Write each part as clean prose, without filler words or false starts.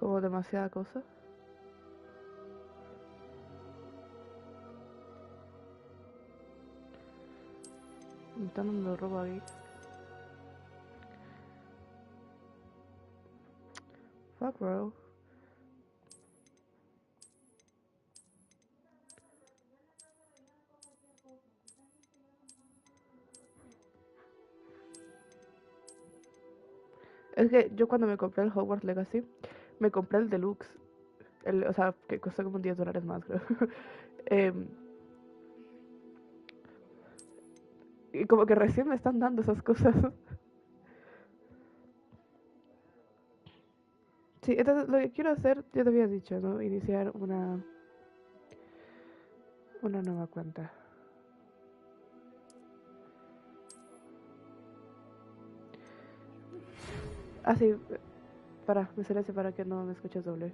Como demasiada cosa. Me están dando robo aquí. Fuck, bro. Es que yo cuando me compré el Hogwarts Legacy, me compré el Deluxe. O sea, que costó como $10 más, creo. Em, y como que recién me están dando esas cosas. Sí, entonces lo que quiero hacer, ya te había dicho, ¿no? Iniciar una nueva cuenta. Ah, sí, me silencio para que no me escuches doble.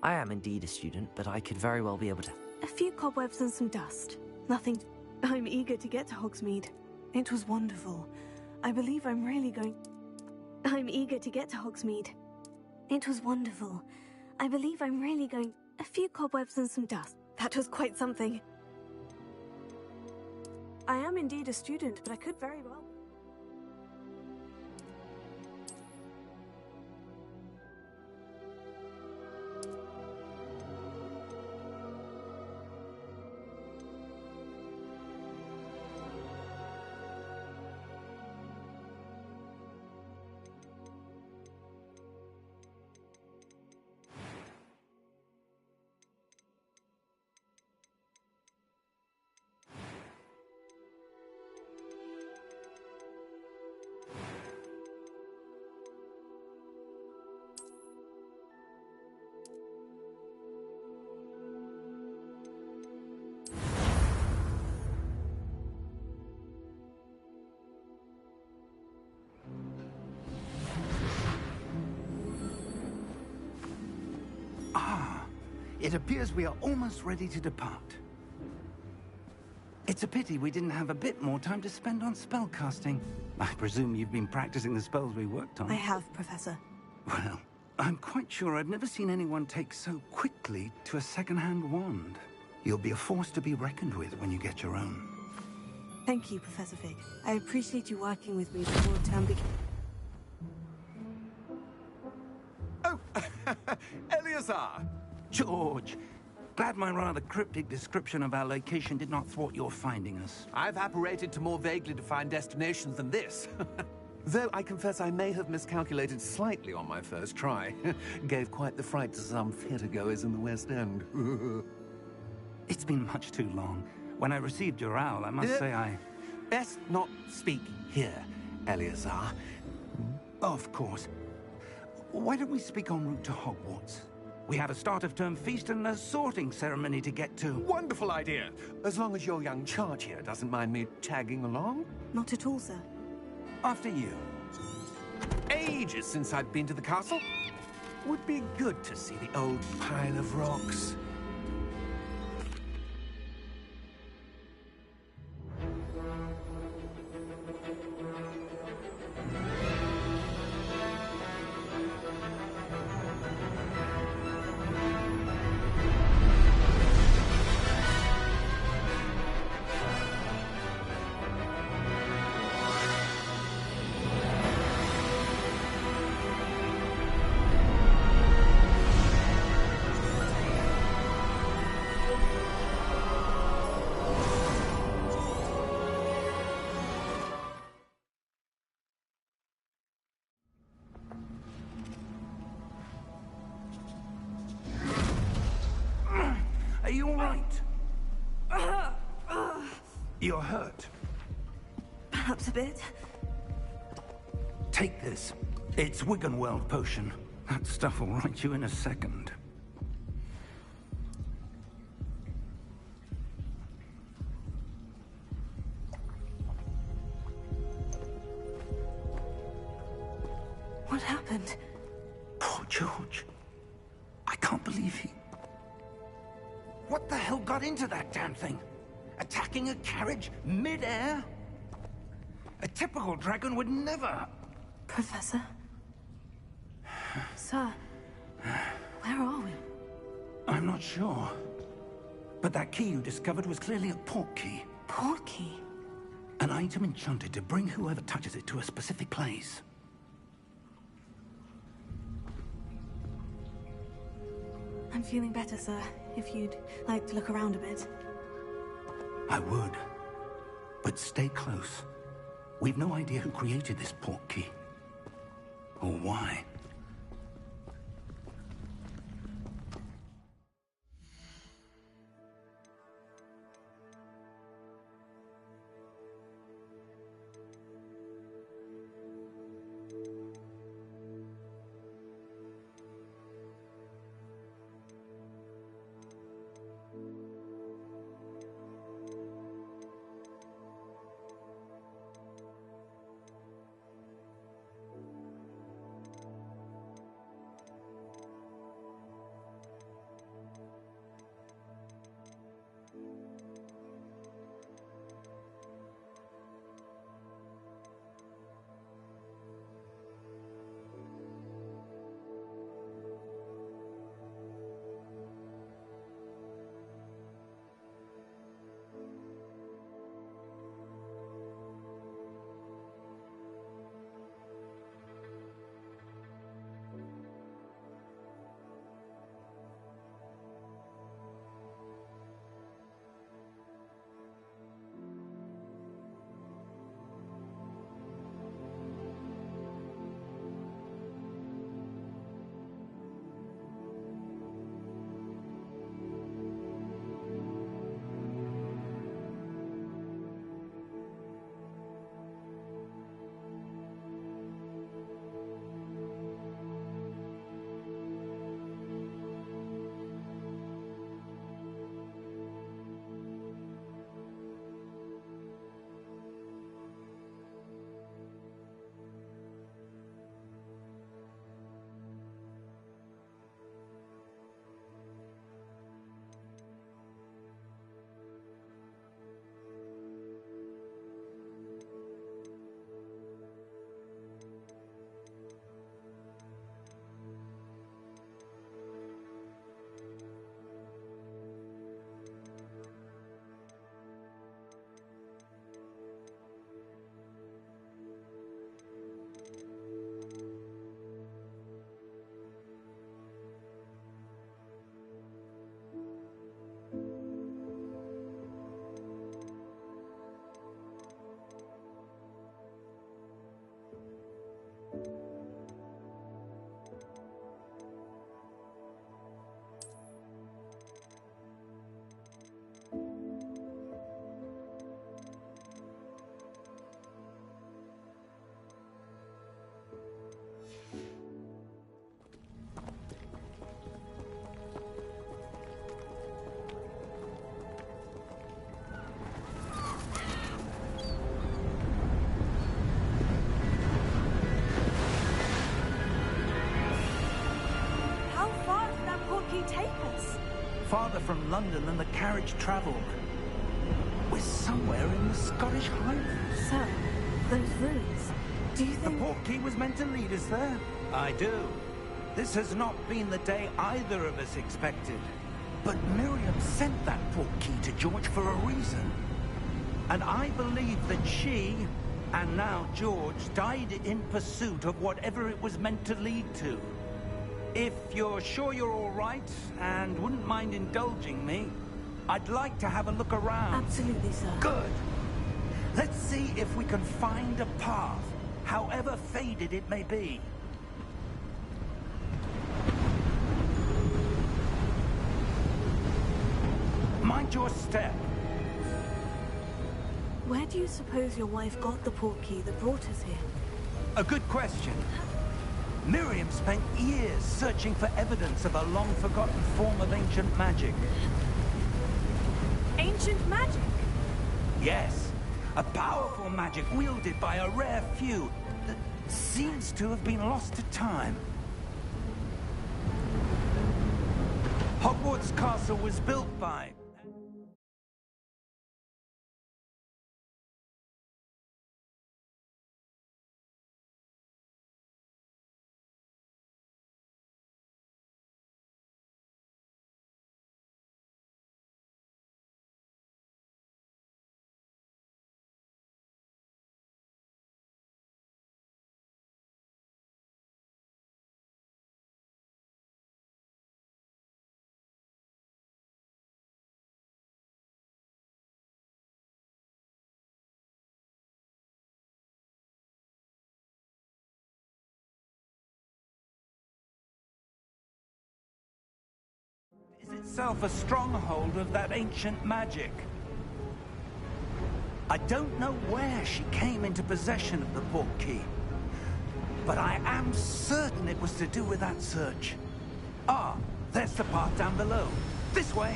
I am indeed a student, but I could very well be able to... A few cobwebs and some dust. Nothing. I'm eager to get to Hogsmeade. It was wonderful. I believe I'm really going... I'm eager to get to Hogsmeade. It was wonderful. I believe I'm really going... A few cobwebs and some dust. That was quite something. I am indeed a student, but I could very well... It appears we are almost ready to depart. It's a pity we didn't have a bit more time to spend on spellcasting. I presume you've been practicing the spells we worked on. I have, Professor. Well, I'm quite sure I've never seen anyone take so quickly to a second-hand wand. You'll be a force to be reckoned with when you get your own. Thank you, Professor Fig. I appreciate you working with me before term begins. Oh, Eleazar! George, glad my rather cryptic description of our location did not thwart your finding us. I've apparated to more vaguely defined destinations than this. Though I confess I may have miscalculated slightly on my first try. Gave quite the fright to some theatergoers in the West End. It's been much too long. When I received your owl, I must say I... Best not speak here, Eleazar. Of course. Why don't we speak en route to Hogwarts? We have a start-of-term feast and a sorting ceremony to get to. Wonderful idea! As long as your young charge here doesn't mind me tagging along. Not at all, sir. After you. Ages since I've been to the castle. Would be good to see the old pile of rocks. Are you all right? You're hurt. Perhaps a bit. Take this. It's Wiggenweld potion. That stuff will right you in a second. What happened? Poor George. I can't believe he... What the hell got into that damn thing? Attacking a carriage mid-air? A typical dragon would never... Professor? Sir, where are we? I'm not sure. But that key you discovered was clearly a port key. Port key? An item enchanted to bring whoever touches it to a specific place. I'm feeling better, sir. If you'd like to look around a bit. I would. But stay close. We've no idea who created this port key. Or why. this? Farther from London than the carriage travelled. We're somewhere in the Scottish Highlands. Sir, those ruins. Do you The think... portkey was meant to lead us there? I do. This has not been the day either of us expected. But Miriam sent that portkey to George for a reason. And I believe that she, and now George, died in pursuit of whatever it was meant to lead to. If you're sure you're all right, and wouldn't mind indulging me, I'd like to have a look around. Absolutely, sir. Good. Let's see if we can find a path, however faded it may be. Mind your step. Where do you suppose your wife got the portkey that brought us here? A good question. Miriam spent years searching for evidence of a long-forgotten form of ancient magic. Ancient magic? Yes, a powerful magic wielded by a rare few that seems to have been lost to time. Hogwarts Castle was built by... is itself a stronghold of that ancient magic. I don't know where she came into possession of the portkey, but I am certain it was to do with that search. Ah, there's the path down below. This way.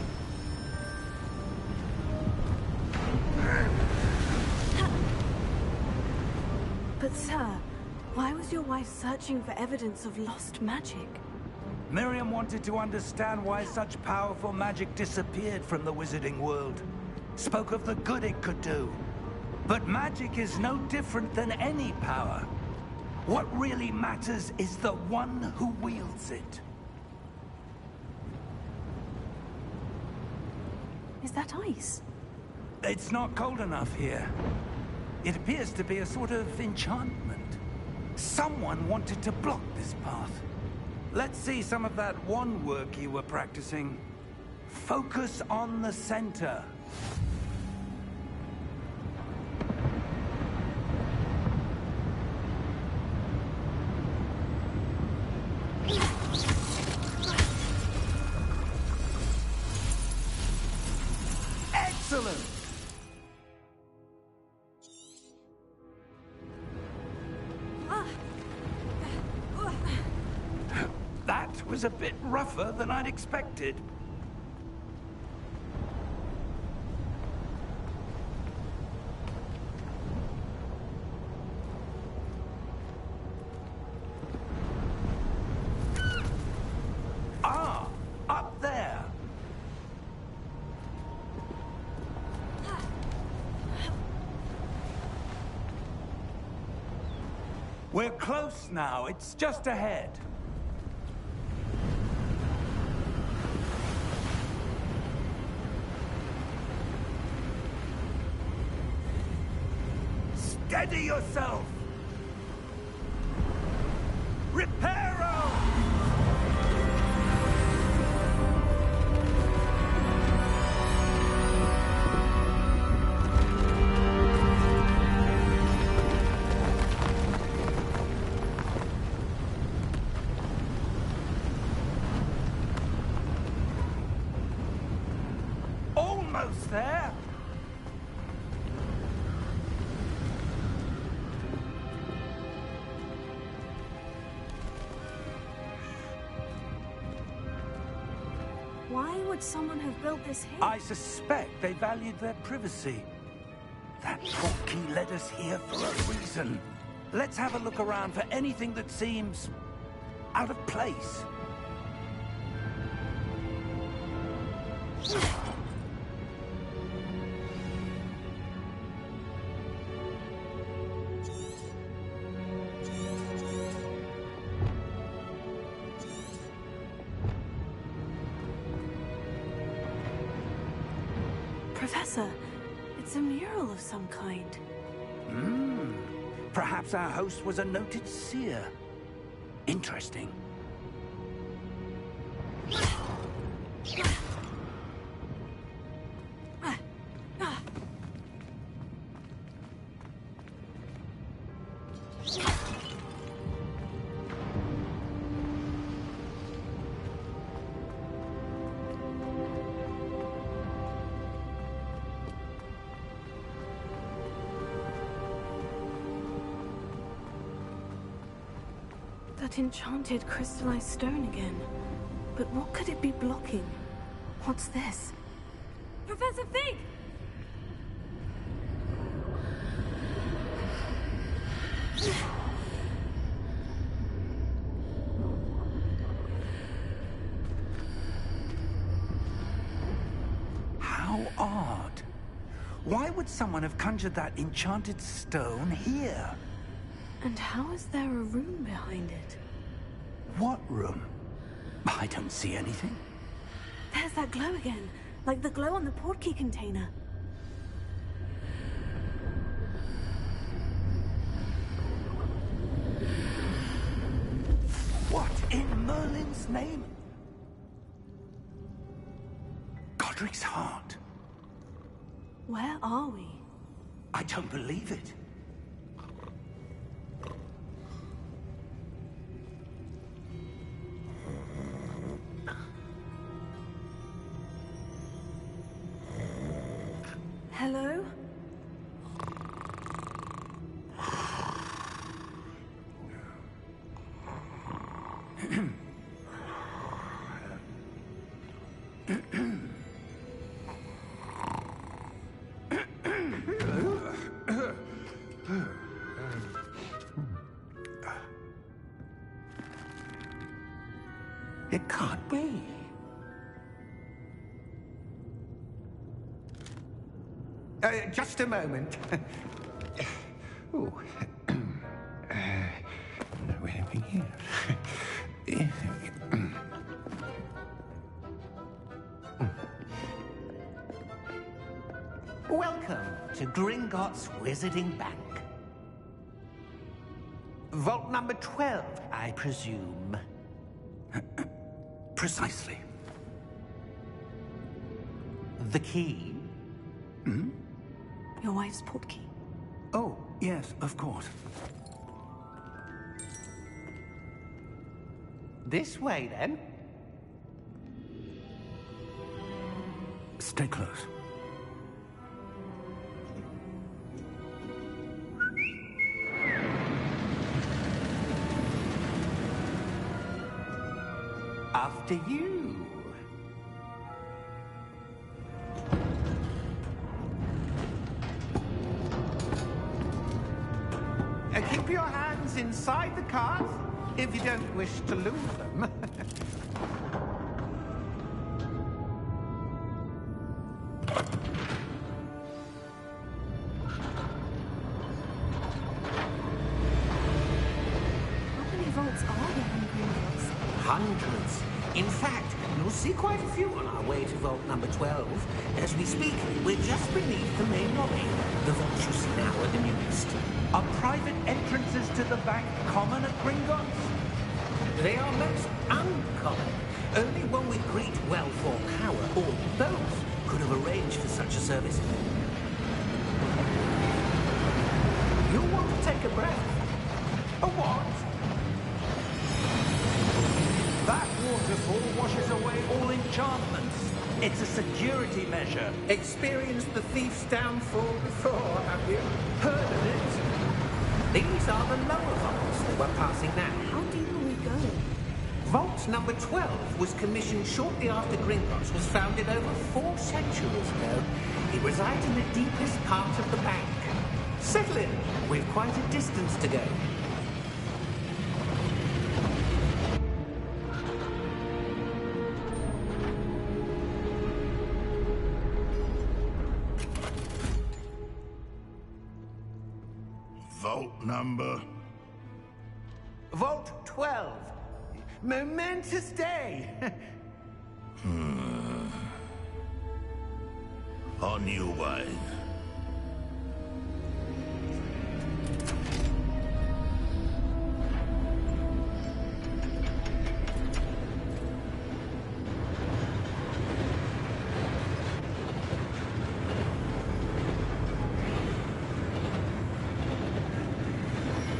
But sir, why was your wife searching for evidence of lost magic? Miriam wanted to understand why such powerful magic disappeared from the wizarding world. Spoke of the good it could do. But magic is no different than any power. What really matters is the one who wields it. Is that ice? It's not cold enough here. It appears to be a sort of enchantment. Someone wanted to block this path. Let's see some of that wand work you were practicing. Focus on the center. Excellent! That was a bit rougher than I'd expected. Ah, up there. We're close now. It's just ahead. Steady yourself! Reparo! Almost there! Why would someone have built this here? I suspect they valued their privacy. That portkey led us here for a reason. Let's have a look around for anything that seems out of place. closer. It's a mural of some kind. Perhaps our host was a noted seer. Interesting. That enchanted crystallized stone again. But what could it be blocking? What's this? Professor Fig! How odd. Why would someone have conjured that enchanted stone here? And how is there a room behind it? What room? I don't see anything. There's that glow again, like the glow on the portkey container. What in Merlin's name? Godric's heart. Where are we? I don't believe it. Hello? It can't be. Just a moment. Oh. Wait a minute here. Welcome to Gringotts Wizarding Bank. Vault number 12, I presume. Precisely. The key? Your wife's portkey. Oh, yes, of course. This way, then. Stay close. After you. Keep your hands inside the cart if you don't wish to lose them. How many vaults are there in Gringotts? Hundreds. In fact, you'll see quite a few on our way to vault number 12. As we speak, we're just beneath the main lobby. The vaults you see now are the newest. Are private entrances to the bank common at Gringotts? They are most uncommon. Only one with great wealth or power, or both, could have arranged for such a service. You'll want to take a breath. A what? That waterfall washes away all enchantments. It's a security measure. Experienced the thief's downfall before, have you? Heard of it? These are the lower vaults that we're passing now. How deep are we going? Vault number 12 was commissioned shortly after Gringotts was founded over 4 centuries ago. It resides in the deepest part of the bank. Settle in. We've quite a distance to go. Vault number? Vault 12. Momentous day. or new wine?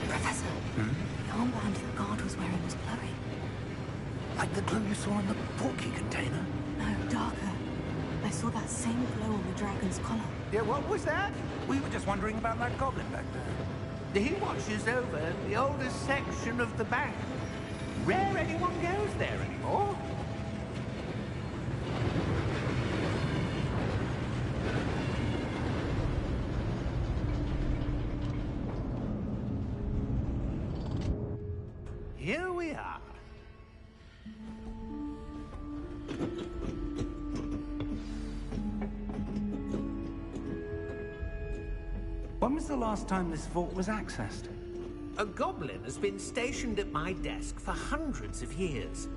Professor, the armband the guard was wearing was glowing. Like the glue you saw in the porky container? No, darker. I saw that same glow on the dragon's collar. Yeah, what was that? We were just wondering about that goblin back there. He watches over the oldest section of the bank. Rare anyone goes there anymore. Here we are. When was the last time this vault was accessed? A goblin has been stationed at my desk for hundreds of years.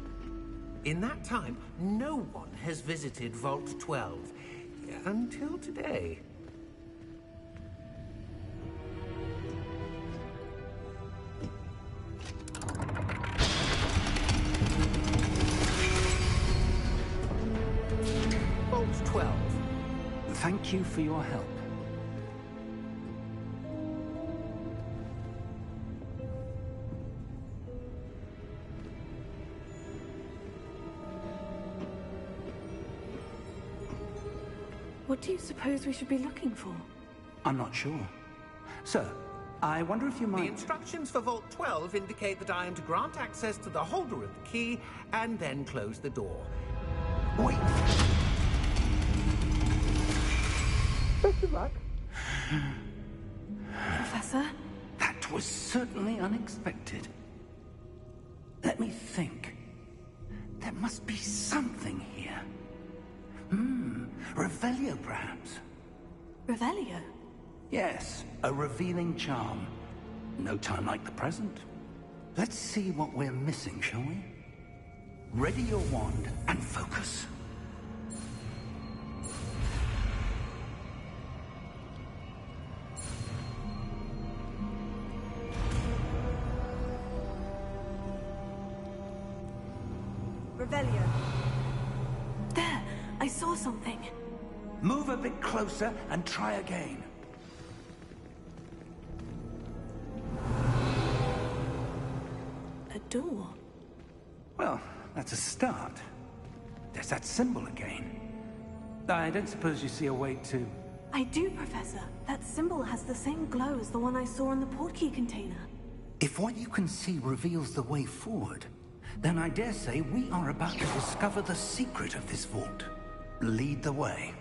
In that time, no one has visited Vault 12. Until today. Vault 12. Thank you for your help. What do you suppose we should be looking for? I'm not sure. Sir, I wonder if you The might... instructions for Vault 12 indicate that I am to grant access to the holder of the key and then close the door. Wait! Best of luck. Professor? That was certainly unexpected. Let me think. There must be something here. Revelio, perhaps. Revelio? Yes, a revealing charm. No time like the present. Let's see what we're missing, shall we? Ready your wand and focus. Revelio. There! I saw something. Move a bit closer and try again. A door. Well, that's a start. There's that symbol again. I don't suppose you see a way to... I do, Professor. That symbol has the same glow as the one I saw in the portkey container. If what you can see reveals the way forward, then I dare say we are about to discover the secret of this vault. Lead the way.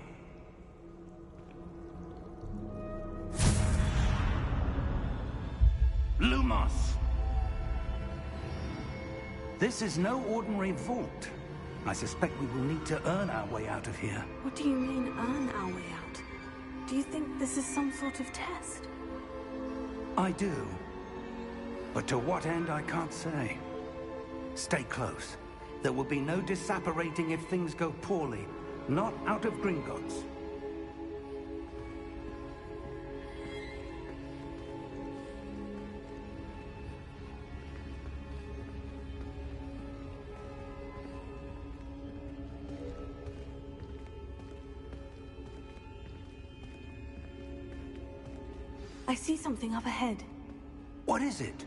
Lumos! This is no ordinary vault. I suspect we will need to earn our way out of here. What do you mean, earn our way out? Do you think this is some sort of test? I do. But to what end, I can't say. Stay close. There will be no disapparating if things go poorly. Not out of Gringotts. I see something up ahead. What is it?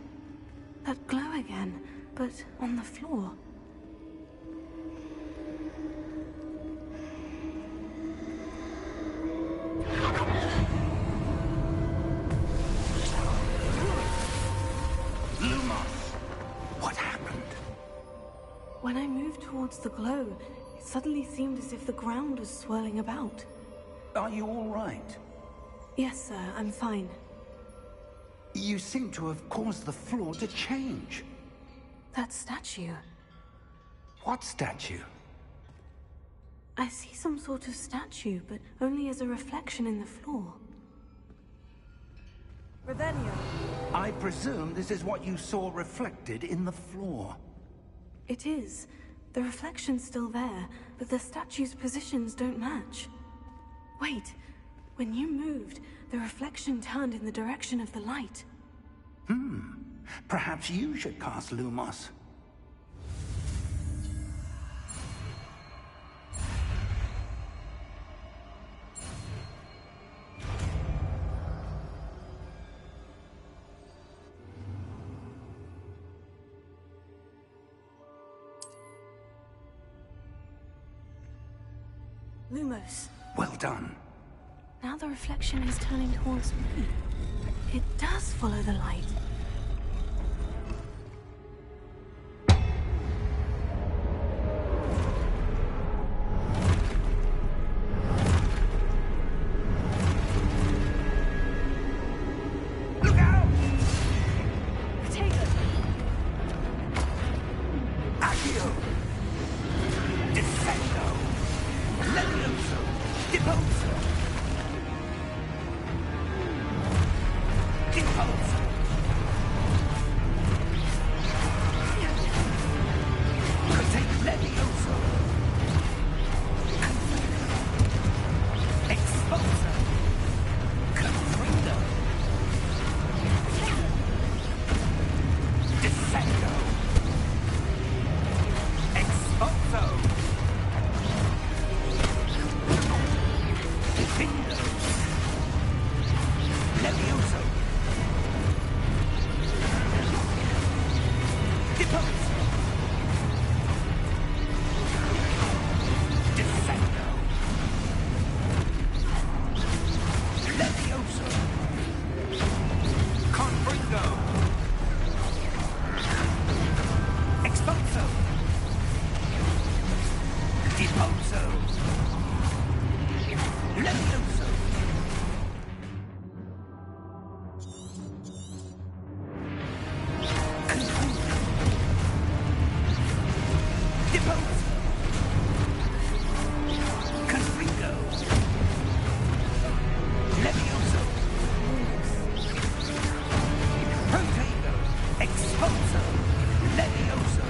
That glow again, but on the floor. Lumos! What happened? When I moved towards the glow, it suddenly seemed as if the ground was swirling about. Are you all right? Yes, sir, I'm fine. You seem to have caused the floor to change. That statue. What statue? I see some sort of statue, but only as a reflection in the floor. Revelio. I presume this is what you saw reflected in the floor. It is. The reflection's still there, but the statue's positions don't match. Wait. When you moved, the reflection turned in the direction of the light. Perhaps you should cast Lumos. Lumos. Well done. Now the reflection is turning towards me. It does follow the light. Look out! Potato! Accio! Descendo! Levioso! Deposo! Deposo! Protect Levioso! Exposo! Confrido! Descendo! Exposo! Defendo! Levioso! Deposo! Descendo! Levioso! Confringo! Exposo! Deposo! Levioso! Confringo! Deposo! Confringo! Levioso! Protego! Exposo! Levioso!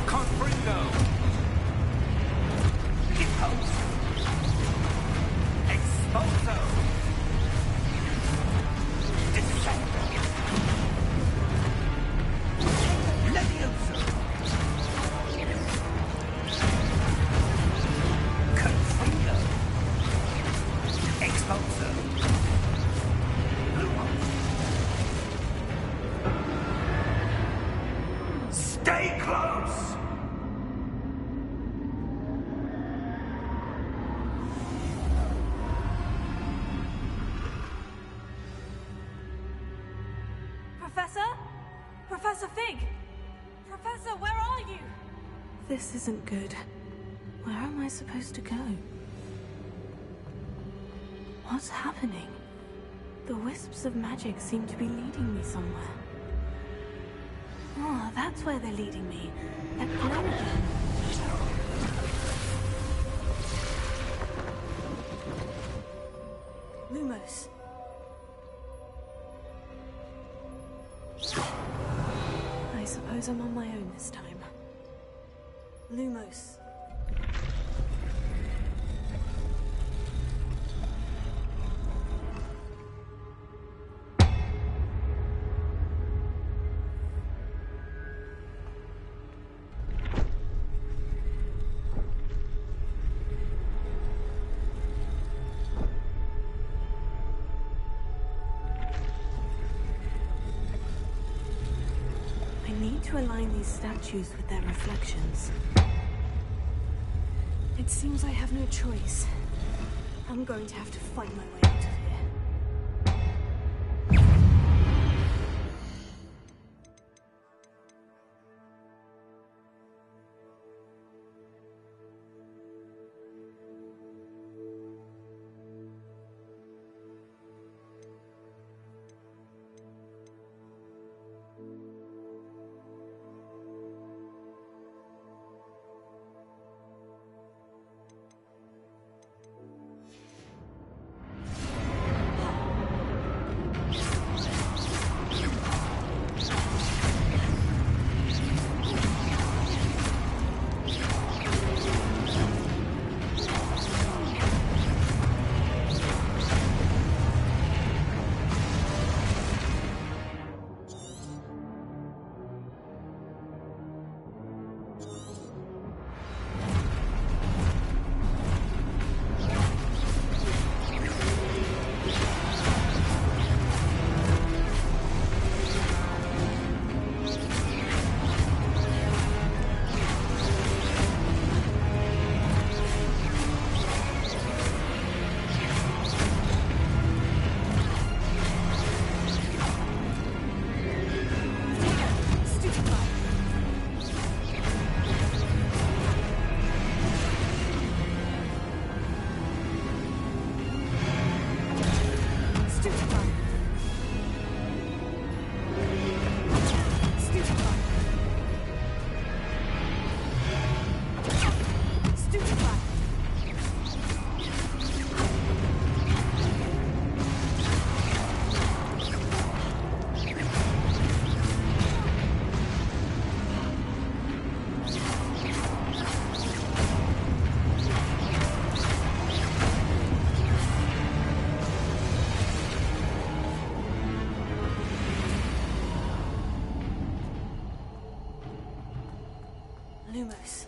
Confringo! Deposo! Exposo! Descendo! Levioso! Confringo! Exposo! Lumos! Stay close! Professor? Professor Fig? Professor, where are you? This isn't good. Where am I supposed to go? What's happening? The wisps of magic seem to be leading me somewhere. Oh, that's where they're leading me. That glow again. Lumos. I suppose I'm on my own this time. Lumos. I need to align these statues with their reflections. It seems I have no choice. I'm going to have to fight my way out of here. Lumos.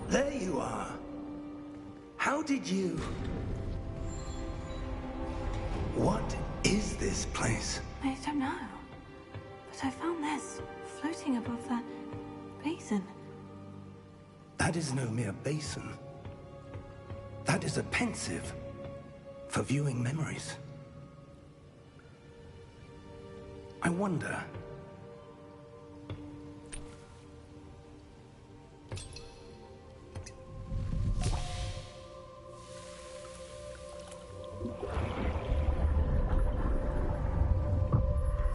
There you are. How did you... What is this place? I don't know. But I found this floating above that basin. That is no mere basin. That is a pensive for viewing memories. I wonder...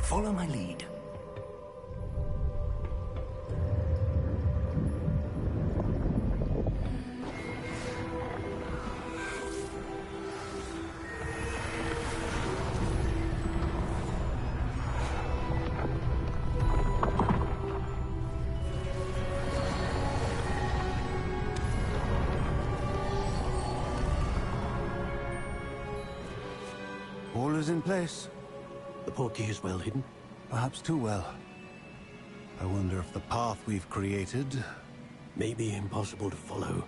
Follow my lead. All is in place. The portkey is well hidden. Perhaps too well. I wonder if the path we've created... May be impossible to follow.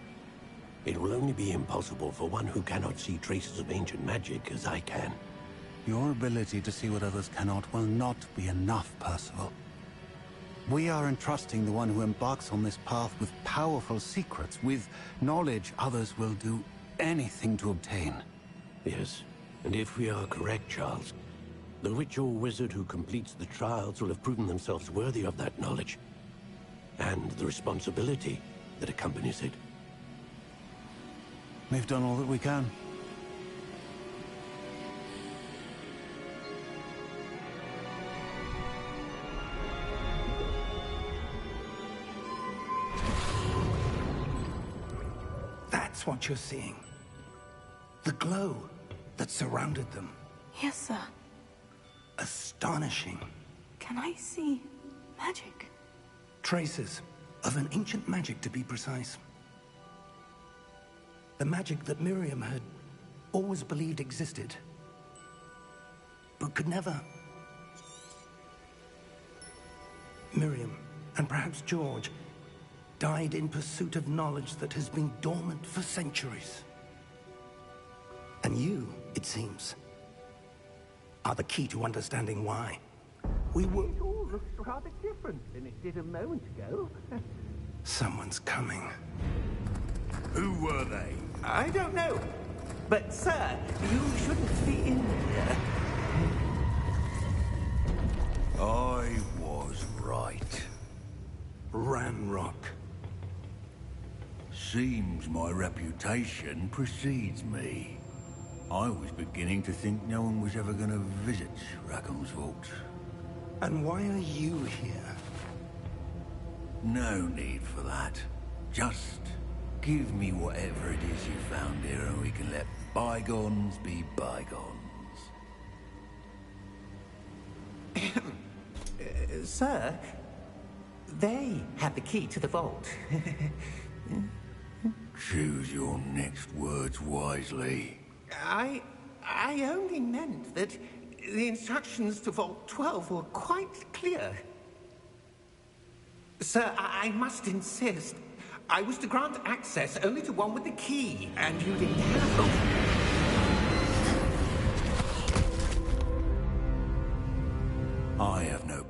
It will only be impossible for one who cannot see traces of ancient magic as I can. Your ability to see what others cannot will not be enough, Percival. We are entrusting the one who embarks on this path with powerful secrets, with knowledge others will do anything to obtain. Yes, and if we are correct, Charles, the witch or wizard who completes the trials will have proven themselves worthy of that knowledge, and the responsibility that accompanies it. We've done all that we can. That's what you're seeing. The glow that surrounded them. Yes, sir. Astonishing. Can I see magic? Traces of an ancient magic, to be precise. The magic that Miriam had always believed existed, but could never. Miriam, and perhaps George, died in pursuit of knowledge that has been dormant for centuries. And you, it seems, are the key to understanding why. We were... It all looks rather different than it did a moment ago. Someone's coming. Who were they? I don't know. But, sir, you shouldn't be in here. I was right. Ranrock. Seems my reputation precedes me. I was beginning to think no one was ever going to visit Rackham's vault. And why are you here? No need for that. Just give me whatever it is you found here and we can let bygones be bygones. Sir, they have the key to the vault. Choose your next words wisely. I only meant that the instructions to Vault 12 were quite clear. Sir, I must insist. I was to grant access only to one with the key, and you didn't have... I have no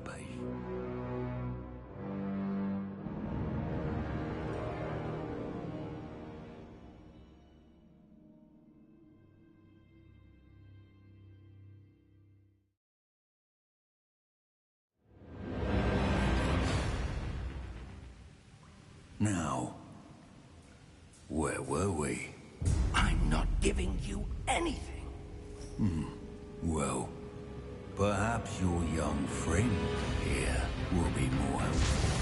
Now, where were we? I'm not giving you anything. Well, perhaps your young friend here will be more helpful.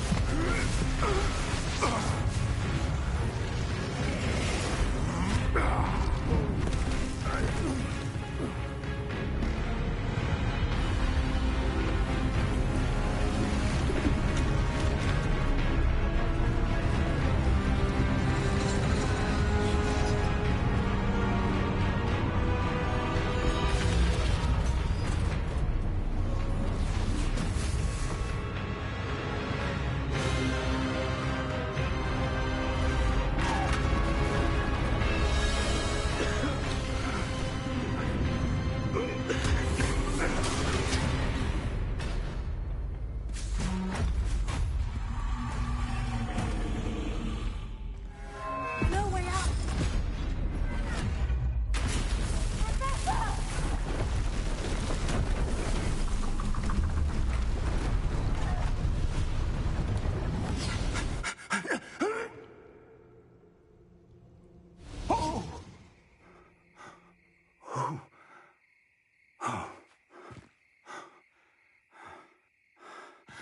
No way out!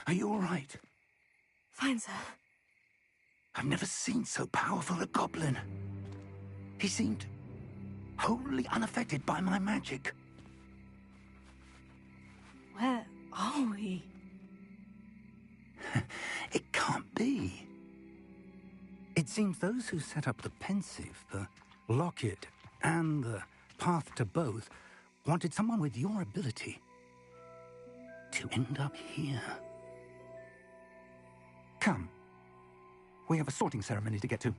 Are you all right? Fine, sir. I've never seen so powerful a goblin. He seemed wholly unaffected by my magic. Where are we? It can't be. It seems those who set up the pensive, the locket, and the path to both wanted someone with your ability to end up here. Come. We have a sorting ceremony to get to.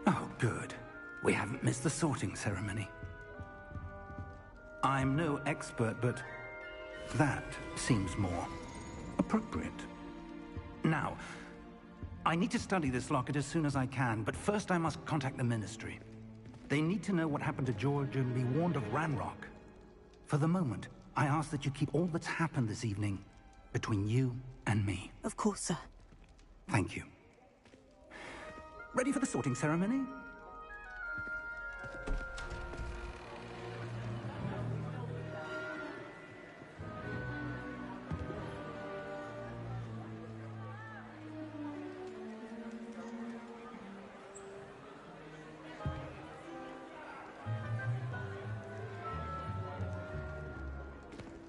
Oh, good. We haven't missed the sorting ceremony. I'm no expert, but that seems more appropriate. Now, I need to study this locket as soon as I can, but first I must contact the Ministry. They need to know what happened to George and be warned of Ranrock. For the moment, I ask that you keep all that's happened this evening between you and me. Of course, sir. Thank you. Ready for the sorting ceremony?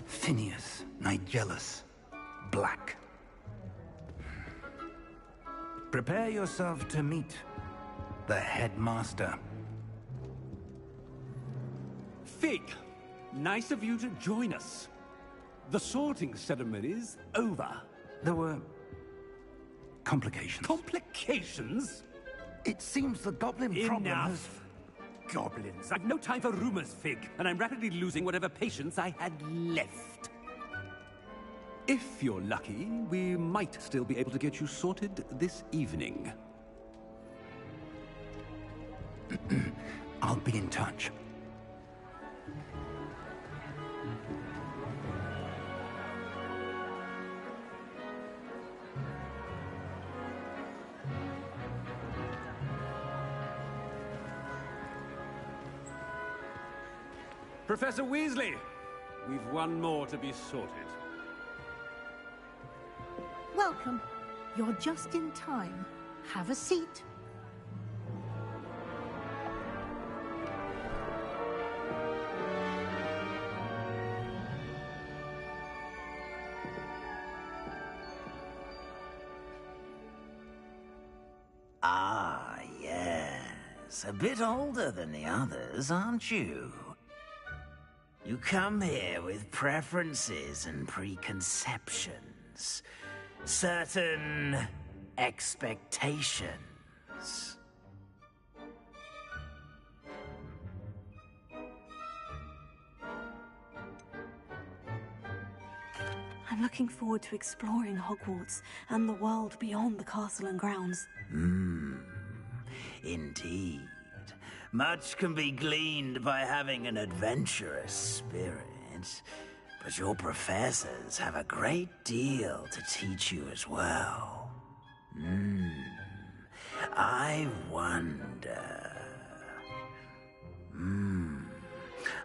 Phineas, Nigellus, Black. Prepare yourself to meet the headmaster. Fig, nice of you to join us. The sorting ceremony's over. There were complications. Complications? It seems the goblin problem has... Enough! Goblins. I've no time for rumors, Fig, and I'm rapidly losing whatever patience I had left. If you're lucky, we might still be able to get you sorted this evening. I'll be in touch. Professor Weasley, we've one more to be sorted. Welcome. You're just in time. Have a seat. Ah, yes. A bit older than the others, aren't you? You come here with preferences and preconceptions. Certain expectations. I'm looking forward to exploring Hogwarts and the world beyond the castle and grounds. Indeed. Much can be gleaned by having an adventurous spirit, but your professors have a great deal to teach you as well. I wonder...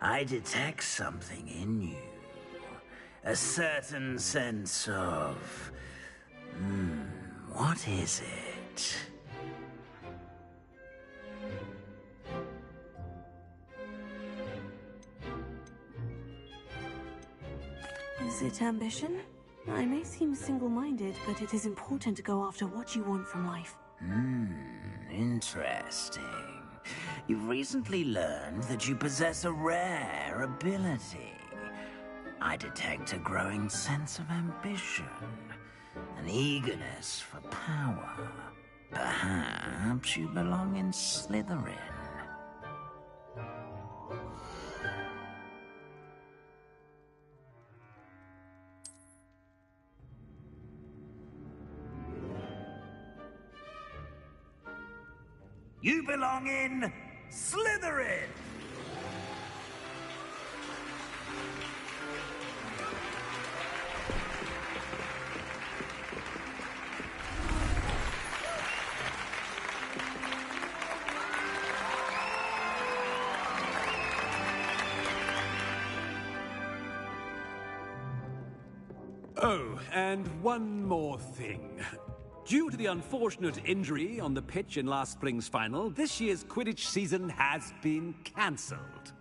I detect something in you. A certain sense of... what is it? Is it ambition? I may seem single-minded, but it is important to go after what you want from life. Interesting. You've recently learned that you possess a rare ability. I detect a growing sense of ambition, an eagerness for power. Perhaps you belong in Slytherin. You belong in Slytherin! Oh, and one more thing. Due to the unfortunate injury on the pitch in last spring's final, this year's Quidditch season has been cancelled.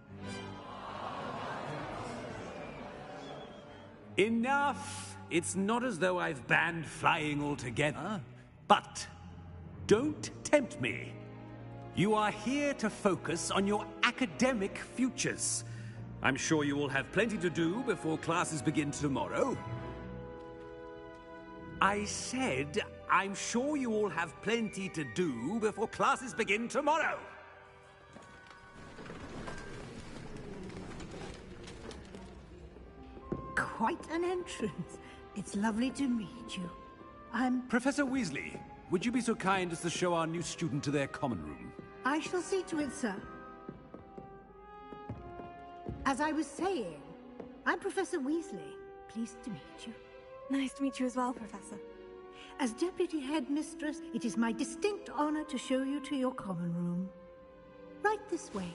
Enough! It's not as though I've banned flying altogether. But don't tempt me. You are here to focus on your academic futures. I'm sure you will have plenty to do before classes begin tomorrow. I said, I'm sure you all have plenty to do before classes begin tomorrow. Quite an entrance. It's lovely to meet you. I'm... Professor Weasley, would you be so kind as to show our new student to their common room? I shall see to it, sir. As I was saying, I'm Professor Weasley. Pleased to meet you. Nice to meet you as well, Professor. As Deputy Headmistress, it is my distinct honor to show you to your common room. Right this way.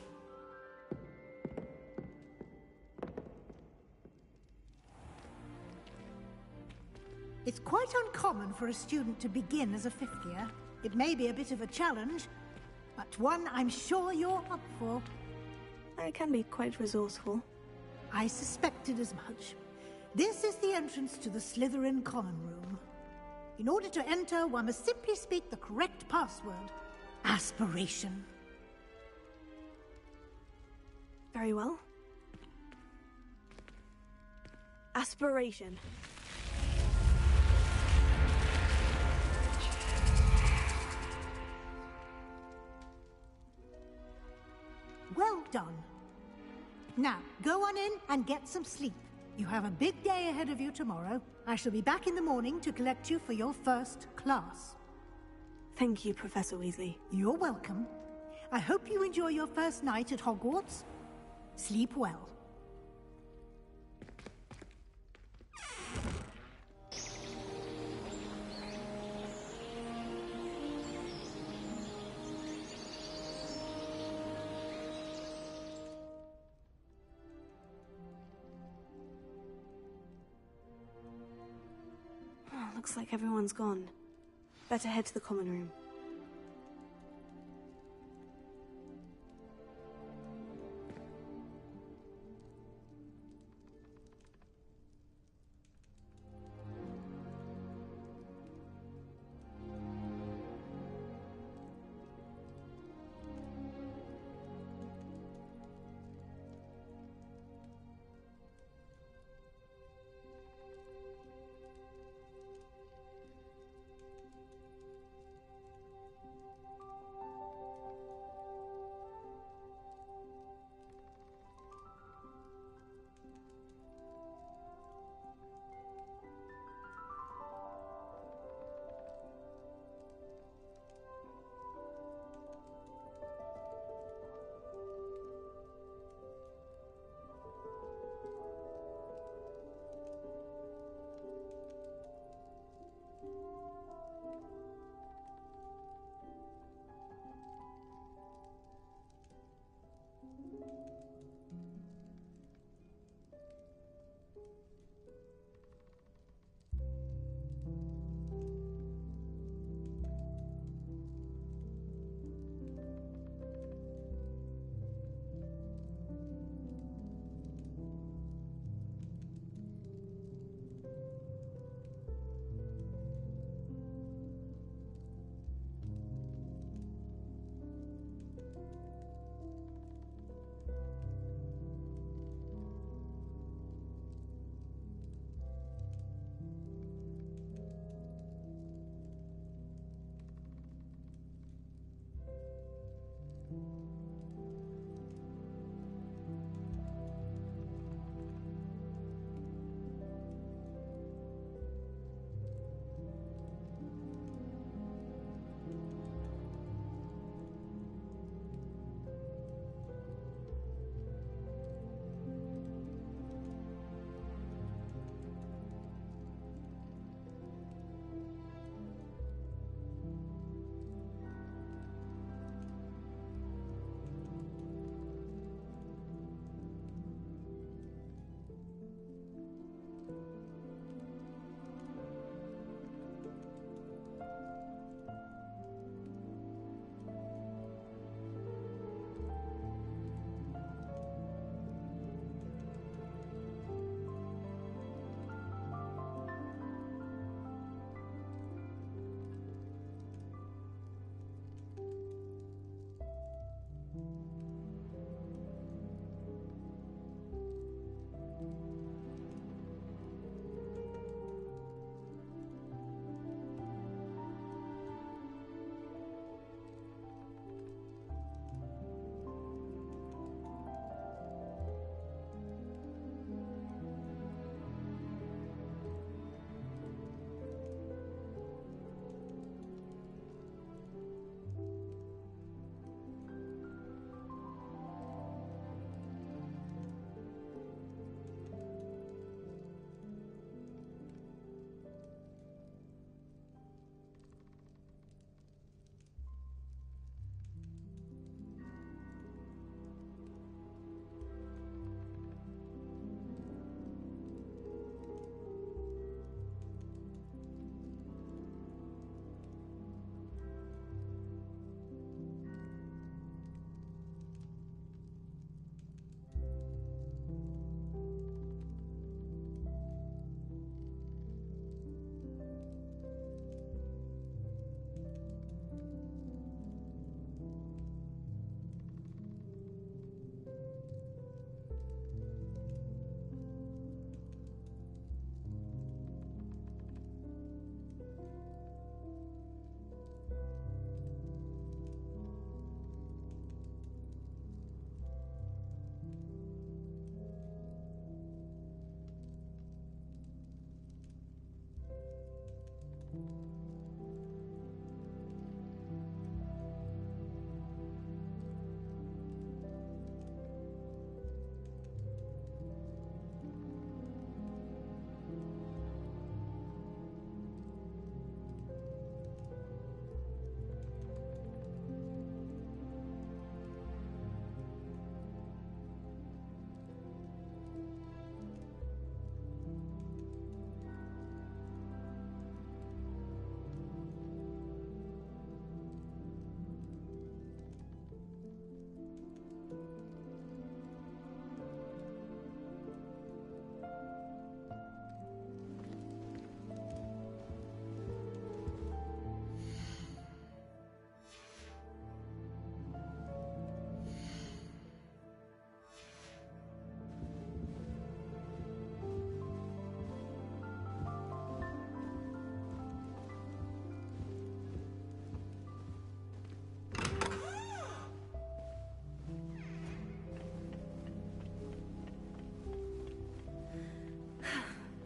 It's quite uncommon for a student to begin as a fifth year. It may be a bit of a challenge, but one I'm sure you're up for. I can be quite resourceful. I suspected as much. This is the entrance to the Slytherin common room. In order to enter, one must simply speak the correct password. Aspiration. Very well. Aspiration. Well done. Now, go on in and get some sleep. You have a big day ahead of you tomorrow. I shall be back in the morning to collect you for your first class. Thank you, Professor Weasley. You're welcome. I hope you enjoy your first night at Hogwarts. Sleep well. Looks like everyone's gone. Better head to the common room.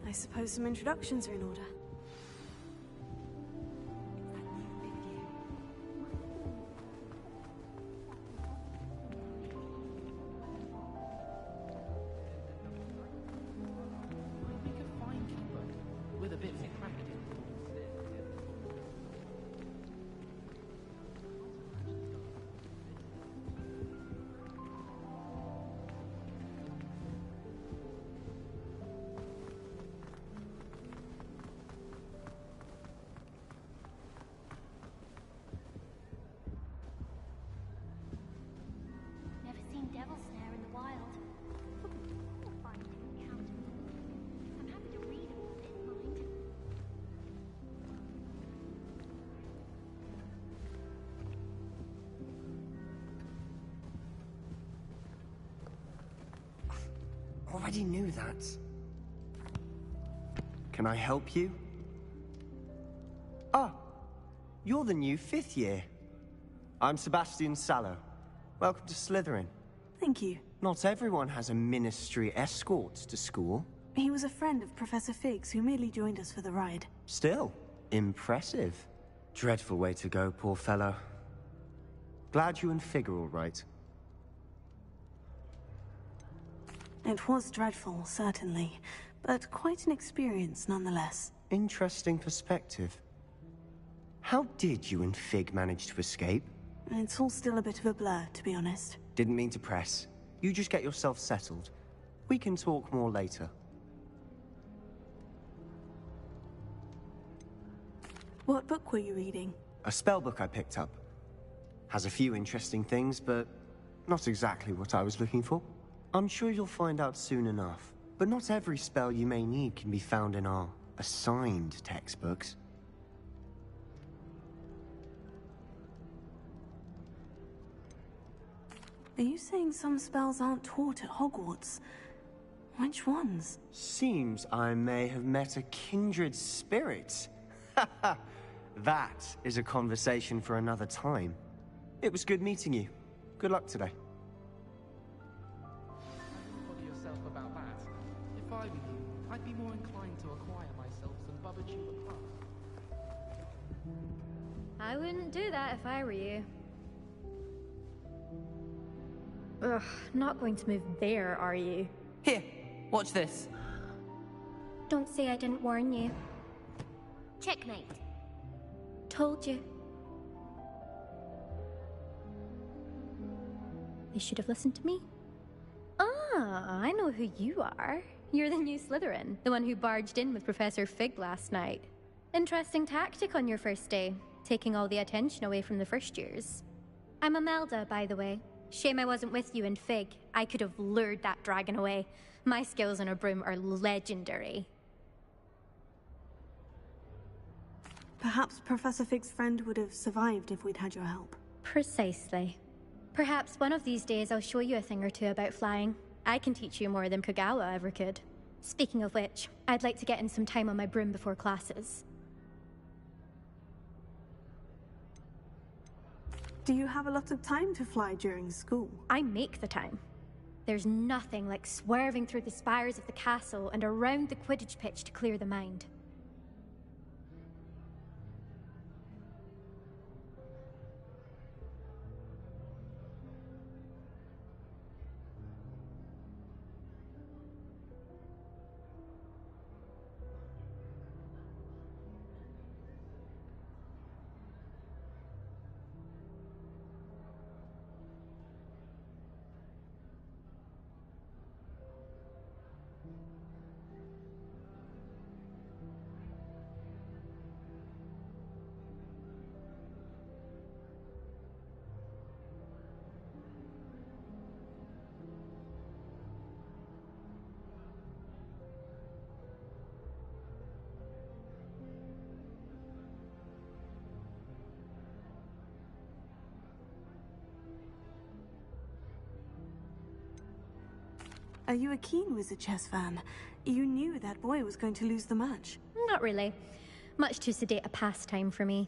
I suppose some introductions are in order. With a bit more practice. Never seen devil snare in the wild. We'll find him and count him. I'm happy to read about it, mind. Already knew that. Can I help you? Ah, you're the new 5th year. I'm Sebastian Sallow. Welcome to Slytherin. Thank you. Not everyone has a ministry escort to school. He was a friend of Professor Fig's who merely joined us for the ride. Still, impressive. Dreadful way to go, poor fellow. Glad you and Fig are all right. It was dreadful, certainly, but quite an experience nonetheless. Interesting perspective. How did you and Fig manage to escape? It's all still a bit of a blur, to be honest. Didn't mean to press. You just get yourself settled. We can talk more later. What book were you reading? A spell book I picked up. Has a few interesting things, but not exactly what I was looking for. I'm sure you'll find out soon enough. But not every spell you may need can be found in our assigned textbooks. Are you saying some spells aren't taught at Hogwarts? Which ones? Seems I may have met a kindred spirit. That is a conversation for another time. It was good meeting you. Good luck today. Bother yourself about that. If I were you, I'd be more inclined to acquire myself some Bubba Puff. I wouldn't do that if I were you. Ugh, not going to move there, are you? Here, watch this. Don't say I didn't warn you. Checkmate. Told you. You should have listened to me. Ah, I know who you are. You're the new Slytherin, the one who barged in with Professor Fig last night. Interesting tactic on your first day, taking all the attention away from the first years. I'm Imelda, by the way. Shame I wasn't with you in Fig. I could have lured that dragon away. My skills on a broom are legendary. Perhaps Professor Fig's friend would have survived if we'd had your help. Precisely. Perhaps one of these days I'll show you a thing or two about flying. I can teach you more than Kagawa ever could. Speaking of which, I'd like to get in some time on my broom before classes. Do you have a lot of time to fly during school? I make the time. There's nothing like swerving through the spires of the castle and around the Quidditch pitch to clear the mind. Are you a keen Wizard Chess fan? You knew that boy was going to lose the match. Not really. Much too sedate a pastime for me.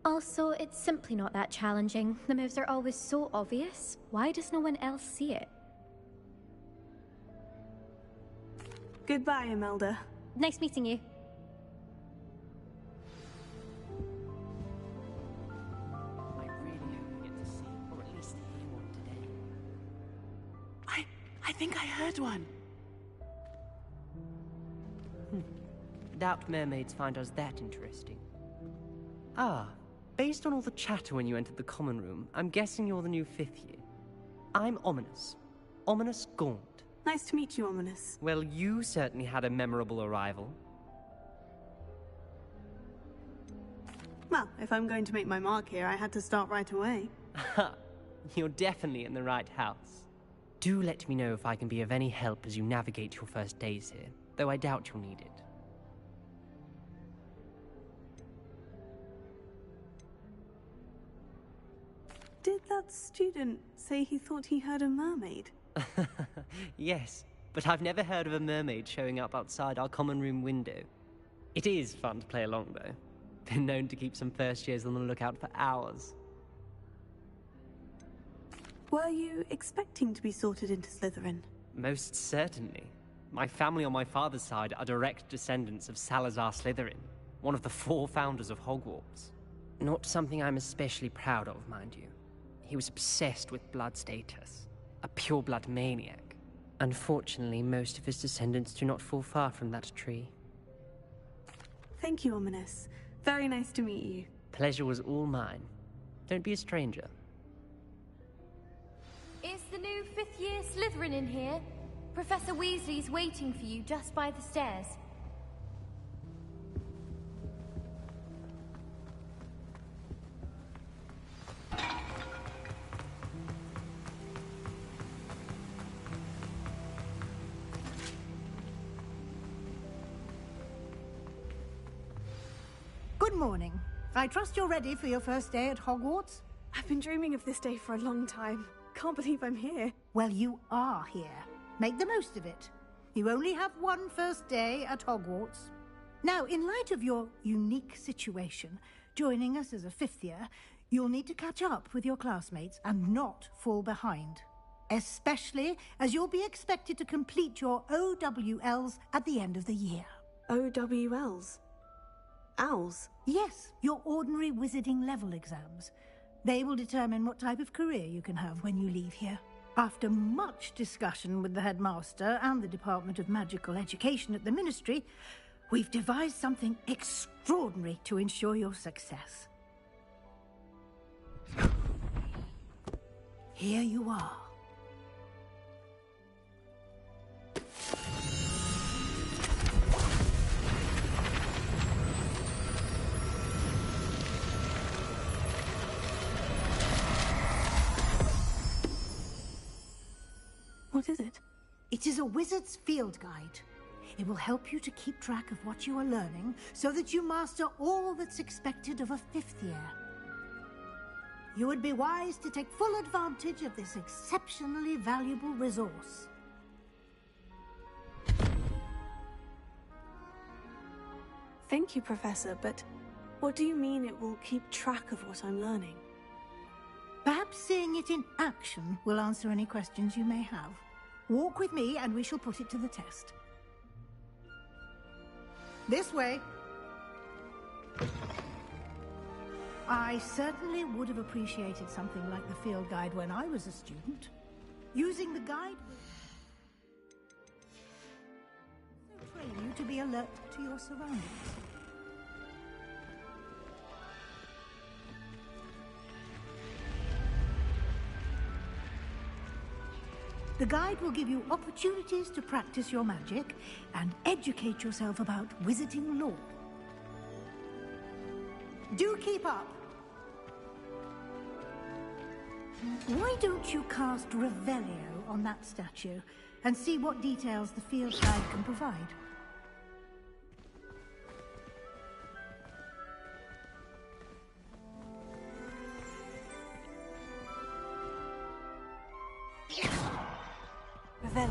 Also, it's simply not that challenging. The moves are always so obvious. Why does no one else see it? Goodbye, Imelda. Nice meeting you. I really hope we get to see, or at least hear one today. I think I heard one. Doubt mermaids find us that interesting. Ah, based on all the chatter when you entered the common room, I'm guessing you're the new 5th year. I'm Ominous. Ominous Gaunt. Nice to meet you, Ominous. Well, you certainly had a memorable arrival. Well, if I'm going to make my mark here, I had to start right away. Ha! You're definitely in the right house. Do let me know if I can be of any help as you navigate your first days here, though I doubt you'll need it. Did that student say he thought he heard a mermaid? Yes, but I've never heard of a mermaid showing up outside our common room window. It is fun to play along, though. Been known to keep some first years on the lookout for hours. Were you expecting to be sorted into Slytherin? Most certainly. My family on my father's side are direct descendants of Salazar Slytherin, one of the 4 founders of Hogwarts. Not something I'm especially proud of, mind you. He was obsessed with blood status, a pure-blood maniac. Unfortunately, most of his descendants do not fall far from that tree. Thank you, Ominous. Very nice to meet you. Pleasure was all mine. Don't be a stranger. Is the new 5th year Slytherin in here? Professor Weasley's waiting for you just by the stairs. Good morning. I trust you're ready for your first day at Hogwarts? I've been dreaming of this day for a long time. Can't believe I'm here. Well, you are here. Make the most of it. You only have one first day at Hogwarts. Now, in light of your unique situation, joining us as a 5th year, you'll need to catch up with your classmates and not fall behind. Especially as you'll be expected to complete your OWLs at the end of the year. OWLs? Owls? Yes, your ordinary wizarding level exams. They will determine what type of career you can have when you leave here. After much discussion with the headmaster and the Department of Magical Education at the Ministry, we've devised something extraordinary to ensure your success. Here you are. What is it? It is a wizard's field guide. It will help you to keep track of what you are learning so that you master all that's expected of a 5th year. You would be wise to take full advantage of this exceptionally valuable resource. Thank you, Professor, but what do you mean it will keep track of what I'm learning? Perhaps seeing it in action will answer any questions you may have. Walk with me and we shall put it to the test. This way. I certainly would have appreciated something like the field guide when I was a student. Using the guide will train you to be alert to your surroundings. The guide will give you opportunities to practice your magic and educate yourself about wizarding lore. Do keep up. Why don't you cast Revelio on that statue and see what details the field guide can provide? Revelio.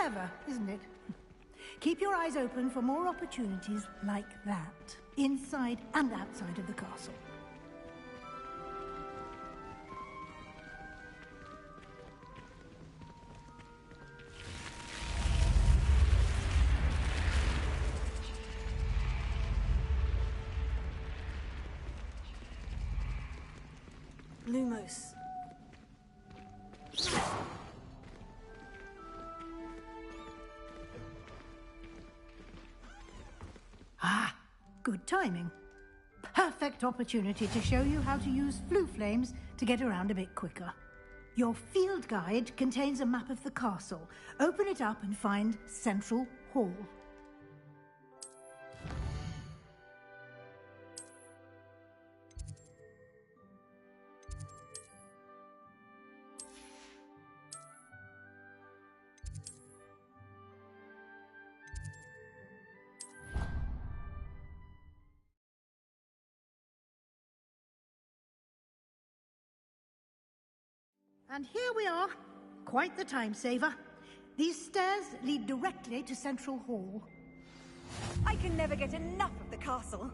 Clever, isn't it? Keep your eyes open for more opportunities like that, inside and outside of the castle. Lumos. Ah, good timing. Perfect opportunity to show you how to use flue flames to get around a bit quicker. Your field guide contains a map of the castle. Open it up and find Central Hall. And here we are. Quite the time saver. These stairs lead directly to Central Hall. I can never get enough of the castle.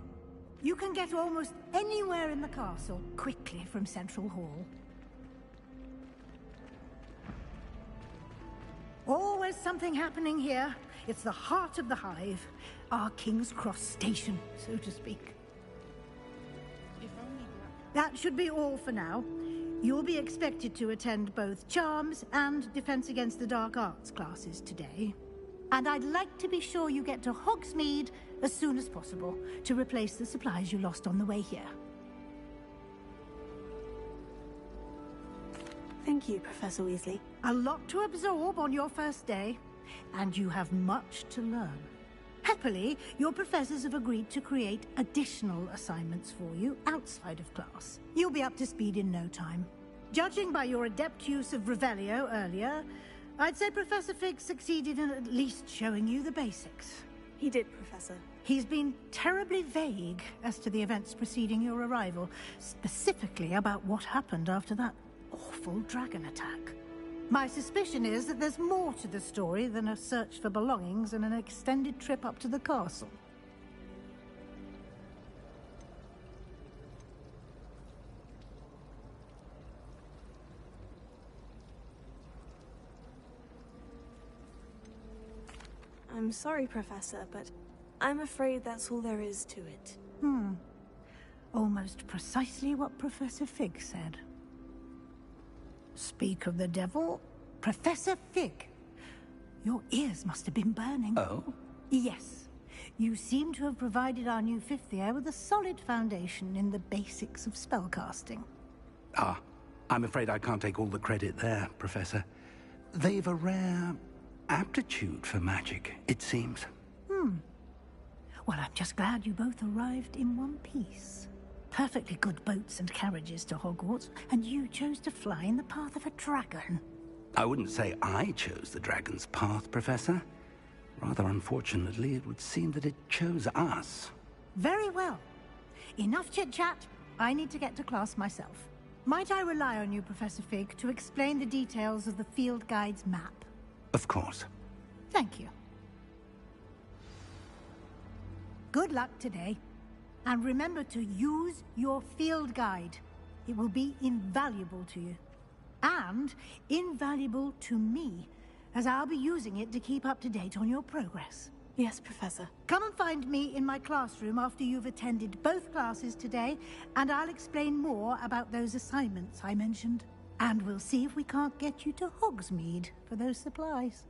You can get almost anywhere in the castle quickly from Central Hall. Always something happening here. It's the heart of the hive. Our King's Cross station, so to speak. That should be all for now. You'll be expected to attend both Charms and Defense Against the Dark Arts classes today. And I'd like to be sure you get to Hogsmeade as soon as possible to replace the supplies you lost on the way here. Thank you, Professor Weasley. A lot to absorb on your first day, and you have much to learn. Happily, your professors have agreed to create additional assignments for you outside of class. You'll be up to speed in no time. Judging by your adept use of Revelio earlier, I'd say Professor Fig succeeded in at least showing you the basics. He did, Professor. He's been terribly vague as to the events preceding your arrival, specifically about what happened after that awful dragon attack. My suspicion is that there's more to the story than a search for belongings and an extended trip up to the castle. I'm sorry, Professor, but I'm afraid that's all there is to it. Almost precisely what Professor Fig said. Speak of the devil, Professor Fig. Your ears must have been burning. Oh? Yes. You seem to have provided our new fifth year with a solid foundation in the basics of spellcasting. Ah, I'm afraid I can't take all the credit there, Professor. They've a rare aptitude for magic, it seems. Well, I'm just glad you both arrived in one piece. Perfectly good boats and carriages to Hogwarts, and you chose to fly in the path of a dragon. I wouldn't say I chose the dragon's path, Professor. Rather unfortunately, it would seem that it chose us. Very well. Enough chit-chat. I need to get to class myself. Might I rely on you, Professor Fig, to explain the details of the field guide's map? Of course. Thank you. Good luck today. And remember to use your field guide. It will be invaluable to you. And invaluable to me, as I'll be using it to keep up to date on your progress. Yes, Professor. Come and find me in my classroom after you've attended both classes today, and I'll explain more about those assignments I mentioned. And we'll see if we can't get you to Hogsmeade for those supplies.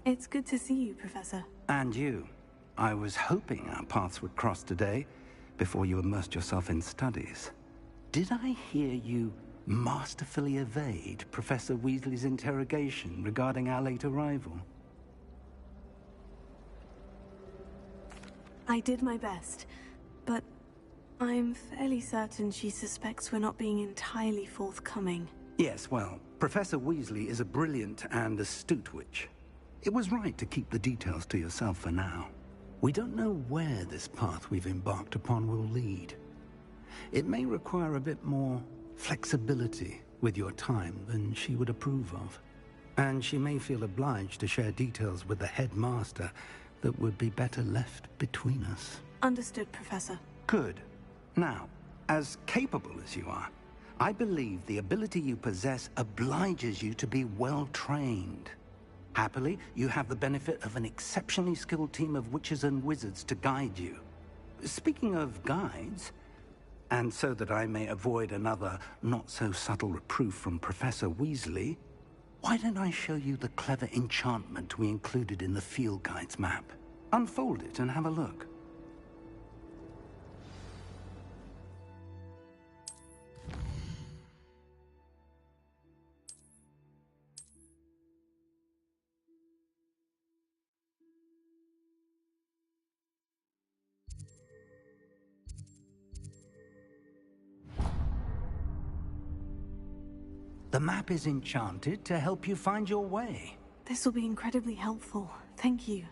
It's good to see you, Professor. And you. I was hoping our paths would cross today, before you immersed yourself in studies. Did I hear you masterfully evade Professor Weasley's interrogation regarding our late arrival? I did my best, but I'm fairly certain she suspects we're not being entirely forthcoming. Yes, well, Professor Weasley is a brilliant and astute witch. It was right to keep the details to yourself for now. We don't know where this path we've embarked upon will lead. It may require a bit more flexibility with your time than she would approve of. And she may feel obliged to share details with the headmaster that would be better left between us. Understood, Professor. Good. Now, as capable as you are, I believe the ability you possess obliges you to be well-trained. Happily, you have the benefit of an exceptionally skilled team of witches and wizards to guide you. Speaking of guides, and so that I may avoid another not-so-subtle reproof from Professor Weasley, why don't I show you the clever enchantment we included in the field guide's map? Unfold it and have a look. The map is enchanted to help you find your way. This will be incredibly helpful. Thank you.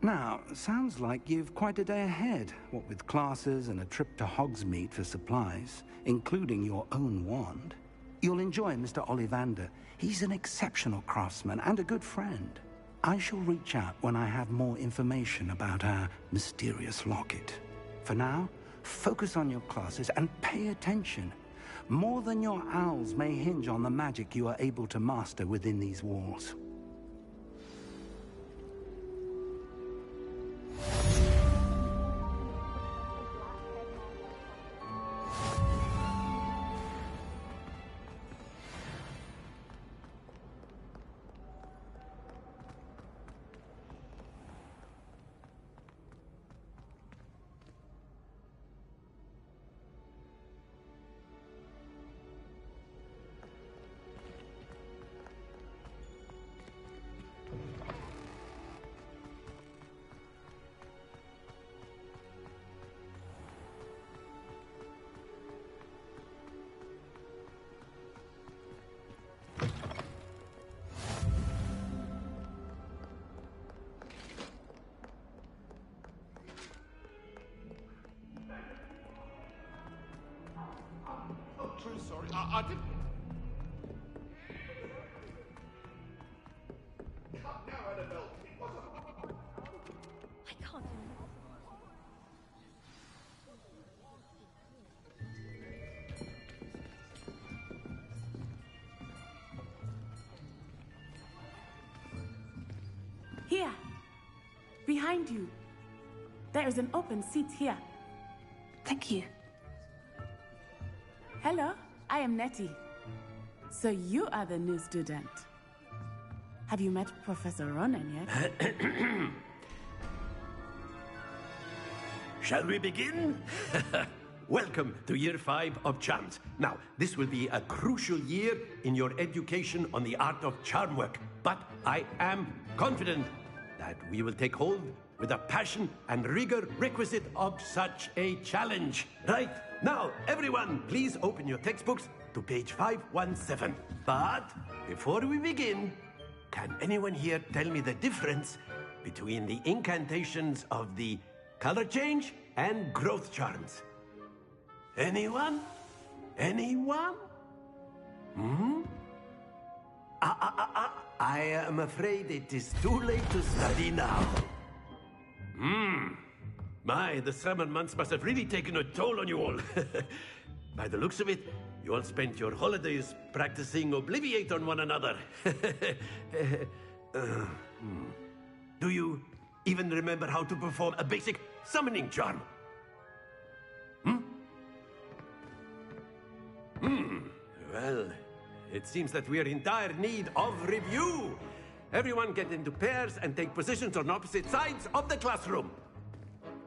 Now, sounds like you've quite a day ahead, what with classes and a trip to Hogsmeade for supplies, including your own wand. You'll enjoy Mr. Ollivander. He's an exceptional craftsman and a good friend. I shall reach out when I have more information about our mysterious locket. For now, focus on your classes and pay attention. More than your owls may hinge on the magic you are able to master within these walls. True, sorry. I didn't. Come now, Annabelle. It wasn't. I can't. Here. Behind you. There is an open seat here. Thank you. Hello, I am Nettie. So you are the new student. Have you met Professor Ronan yet? Shall we begin? Welcome to Year 5 of Charms. Now, this will be a crucial year in your education on the art of charm work, but I am confident that we will take hold with the passion and rigor requisite of such a challenge. Right, now, everyone, please open your textbooks to page 517. But before we begin, can anyone here tell me the difference between the incantations of the color change and growth charms? Anyone? Anyone? I am afraid it is too late to study now. My, the summer months must have really taken a toll on you all. By the looks of it, you all spent your holidays practicing Obliviate on one another. Do you even remember how to perform a basic summoning charm? Well, it seems that we are in dire need of review. Everyone get into pairs and take positions on opposite sides of the classroom.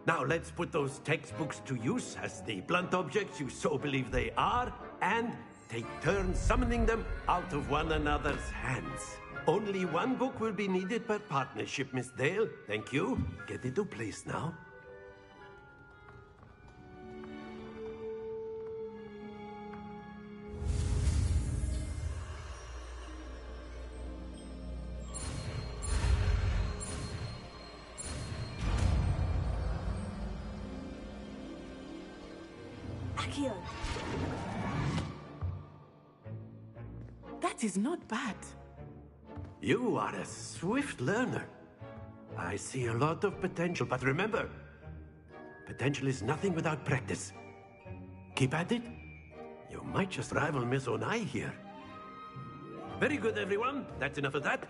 Now let's put those textbooks to use as the blunt objects you so believe they are, and take turns summoning them out of one another's hands. Only one book will be needed per partnership, Miss Dale. Thank you. Get into place now. Accio. That is not bad. You are a swift learner. I see a lot of potential, but remember, potential is nothing without practice. Keep at it. You might just rival Miss Onai here. Very good, everyone. That's enough of that.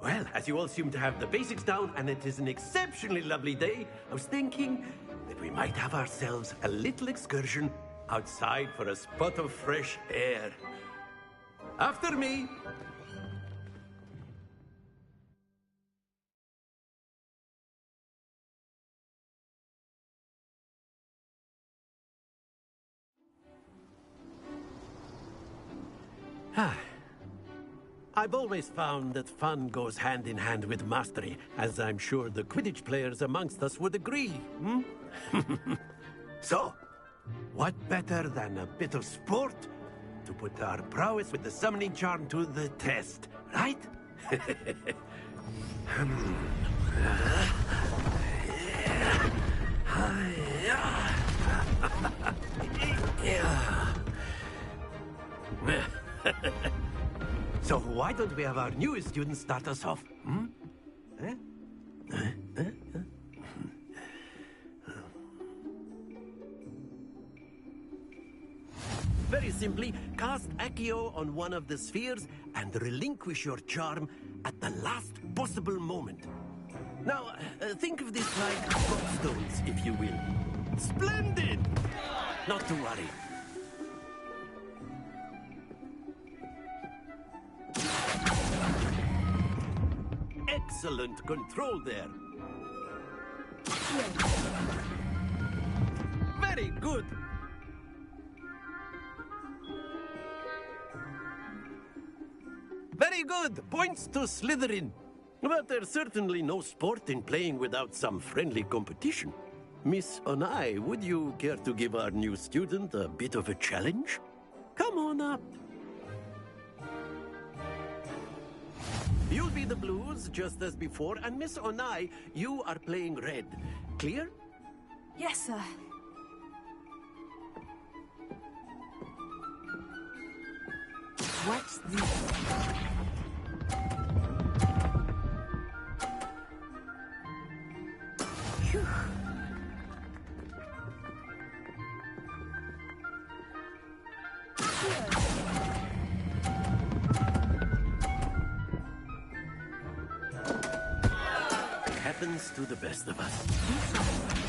Well, as you all seem to have the basics down, and it is an exceptionally lovely day, I was thinking that we might have ourselves a little excursion outside for a spot of fresh air. After me. I've always found that fun goes hand in hand with mastery, as I'm sure the Quidditch players amongst us would agree. So, what better than a bit of sport to put our prowess with the summoning charm to the test, right? So why don't we have our newest student start us off? Very simply, cast Accio on one of the spheres and relinquish your charm at the last possible moment. Now, think of this like stones, if you will. Splendid! Not to worry. Excellent control there. Very good. Very good. Points to Slytherin. But there's certainly no sport in playing without some friendly competition. Miss Onai, would you care to give our new student a bit of a challenge? Come on up. You'll be the blues, just as before, and Miss Onai, you are playing red. Clear? Yes, sir. What's this? Phew. Happens to the best of us.